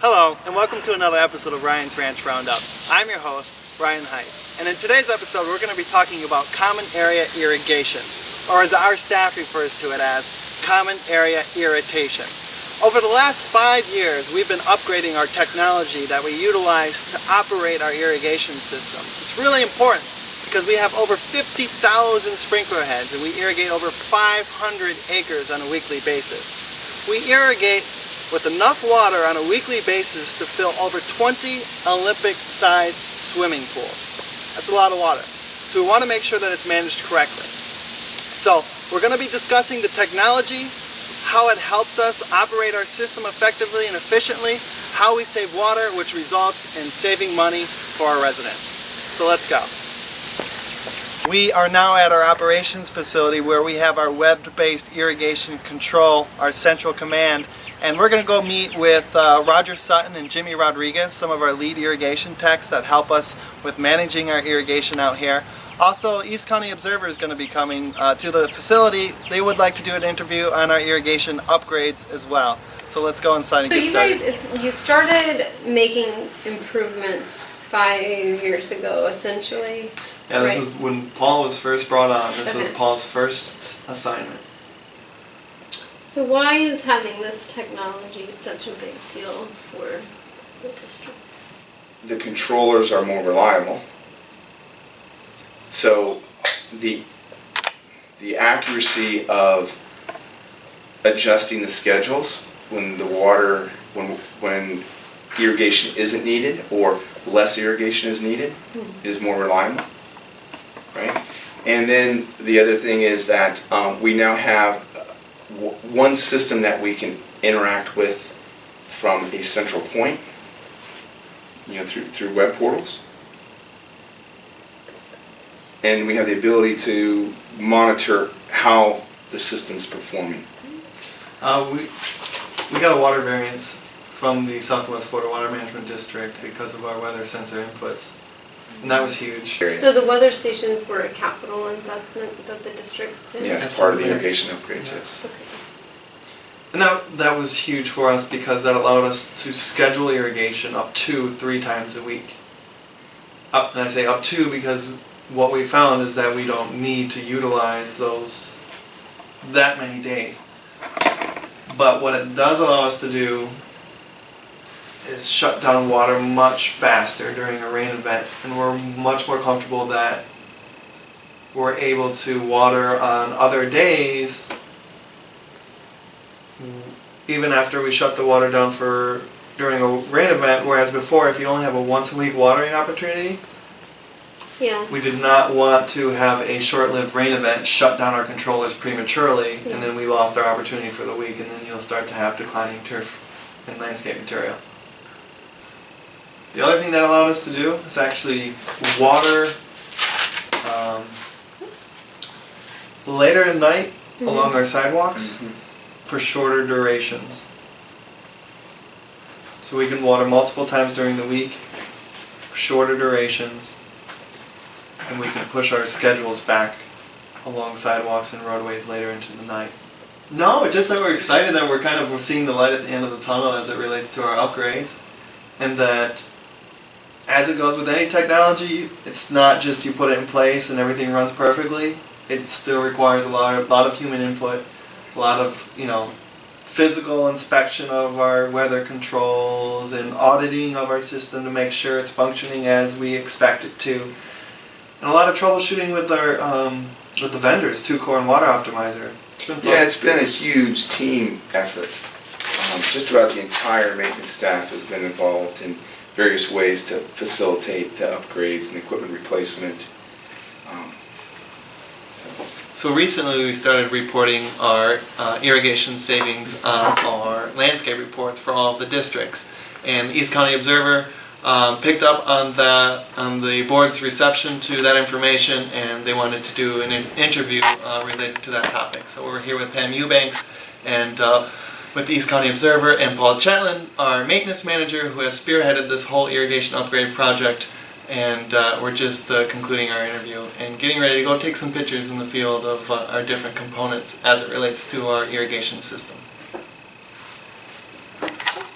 Hello, and welcome to another episode of Ryan's Ranch Roundup. I'm your host, Ryan Heiss, and in today's episode we're going to be talking about Common Area Irrigation, or as our staff refers to it as, Common Area Irrigation. Over the last 5 years, we've been upgrading our technology that we utilize to operate our irrigation systems. It's really important because we have over 50,000 sprinkler heads and we irrigate over 500 acres on a weekly basis. We irrigate with enough water on a weekly basis to fill over 20 Olympic-sized swimming pools. That's a lot of water. So we want to make sure that it's managed correctly. So we're going to be discussing the technology, how it helps us operate our system effectively and efficiently, how we save water, which results in saving money for our residents. So let's go. We are now at our operations facility where we have our web-based irrigation control, our central command, and we're going to go meet with Roger Sutton and Jimmy Rodriguez, some of our lead irrigation techs that help us with managing our irrigation out here. Also, East County Observer is going to be coming to the facility. They would like to do an interview on our irrigation upgrades as well. So let's go inside and get started. So you guys, you started making improvements 5 years ago, essentially. Yeah, this was when Paul was first brought on. This was Paul's first assignment. So why is having this technology such a big deal for the districts? The controllers are more reliable. So the accuracy of adjusting the schedules when the water, when irrigation isn't needed or less irrigation is needed is more reliable, right? And then the other thing is that we now have one system that we can interact with from a central point, through web portals. And we have the ability to monitor how the system's performing. We got a water variance from the Southwest Florida Water Management District because of our weather sensor inputs, and that was huge. So the weather stations were a capital investment that the districts did? Yeah, it's part of the irrigation upgrades, yes. Okay. And that was huge for us because that allowed us to schedule irrigation up to 3 times a week. And I say up to because what we found is that we don't need to utilize those that many days. But what it does allow us to do is shut down water much faster during a rain event, and we're much more comfortable that we're able to water on other days even after we shut the water down during a rain event, whereas before if you only have a once a week watering opportunity, we did not want to have a short-lived rain event shut down our controllers prematurely, and then we lost our opportunity for the week, and then you'll start to have declining turf and landscape material. The other thing that allowed us to do is actually water later at night along our sidewalks for shorter durations. So we can water multiple times during the week for shorter durations, and we can push our schedules back along sidewalks and roadways later into the night. No, just that we're excited that we're kind of seeing the light at the end of the tunnel as it relates to our upgrades, and that as it goes with any technology, it's not just you put it in place and everything runs perfectly. It still requires a lot of human input, a lot of physical inspection of our weather controls and auditing of our system to make sure it's functioning as we expect it to. And a lot of troubleshooting with our with the vendors, Core and Water Optimizer. It's been fun. Yeah, it's been a huge team effort. Just about the entire maintenance staff has been involved in various ways to facilitate the upgrades and equipment replacement. So recently we started reporting our irrigation savings on our landscape reports for all of the districts. And the East County Observer picked up on the board's reception to that information, and they wanted to do an interview related to that topic. So we're here with Pam Eubanks and with the East County Observer, and Paul Chatelain, our maintenance manager, who has spearheaded this whole irrigation upgrade project. And we're just concluding our interview and getting ready to go take some pictures in the field of our different components as it relates to our irrigation system.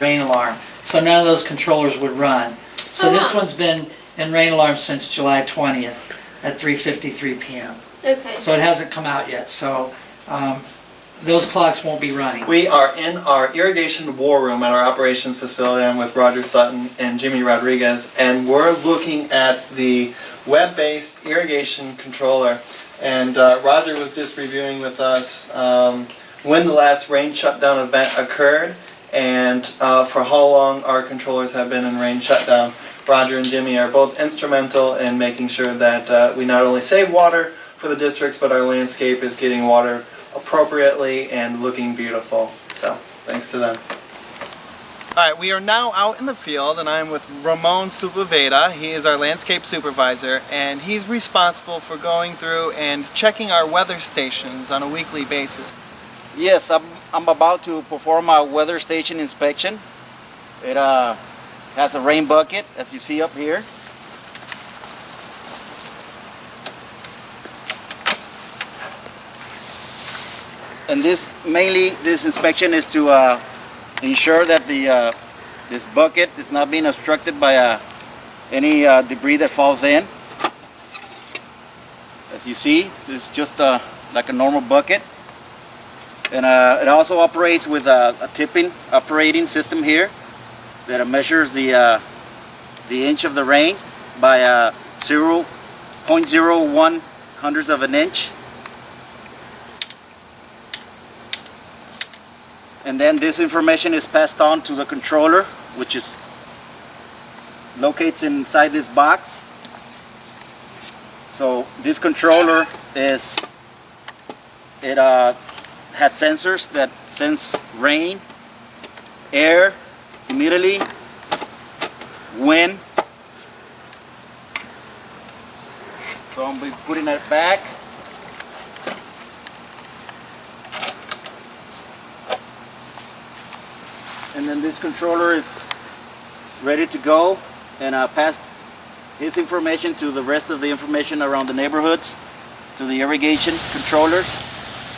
rain alarm. So none of those controllers would run. So this one's been in rain alarm since July 20th at 3:53 p.m. Okay. So it hasn't come out yet. So those clocks won't be running. We are in our irrigation war room at our operations facility. I'm with Roger Sutton and Jimmy Rodriguez, and we're looking at the web-based irrigation controller. And Roger was just reviewing with us when the last rain shutdown event occurred and for how long our controllers have been in rain shutdown. Roger and Jimmy are both instrumental in making sure that we not only save water for the districts, but our landscape is getting water appropriately and looking beautiful. So, thanks to them. Alright, we are now out in the field and I'm with Ramon Sepulveda. He is our landscape supervisor and he's responsible for going through and checking our weather stations on a weekly basis. Yes, I'm about to perform a weather station inspection. It has a rain bucket, as you see up here. And this inspection is to ensure that this bucket is not being obstructed by any debris that falls in. As you see, it's just like a normal bucket. And it also operates with a tipping operating system here that measures the inch of the rain by 0.01 hundredth of an inch. And then this information is passed on to the controller, which is locates inside this box. So this controller has sensors that sense rain, air, humidity, wind. So I'm going to be putting it back. And then this controller is ready to go and pass his information to the rest of the information around the neighborhoods, to the irrigation controllers.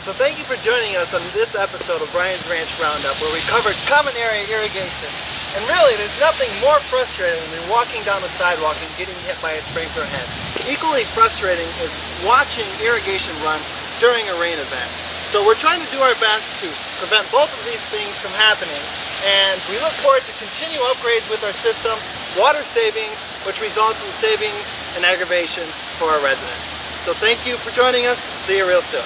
So thank you for joining us on this episode of Ryan's Ranch Roundup, where we covered common area irrigation. And really, there's nothing more frustrating than walking down the sidewalk and getting hit by a sprinkler head. Equally frustrating is watching irrigation run during a rain event. So we're trying to do our best to prevent both of these things from happening, and we look forward to continue upgrades with our system, water savings, which results in savings and aggravation for our residents. So thank you for joining us. See you real soon.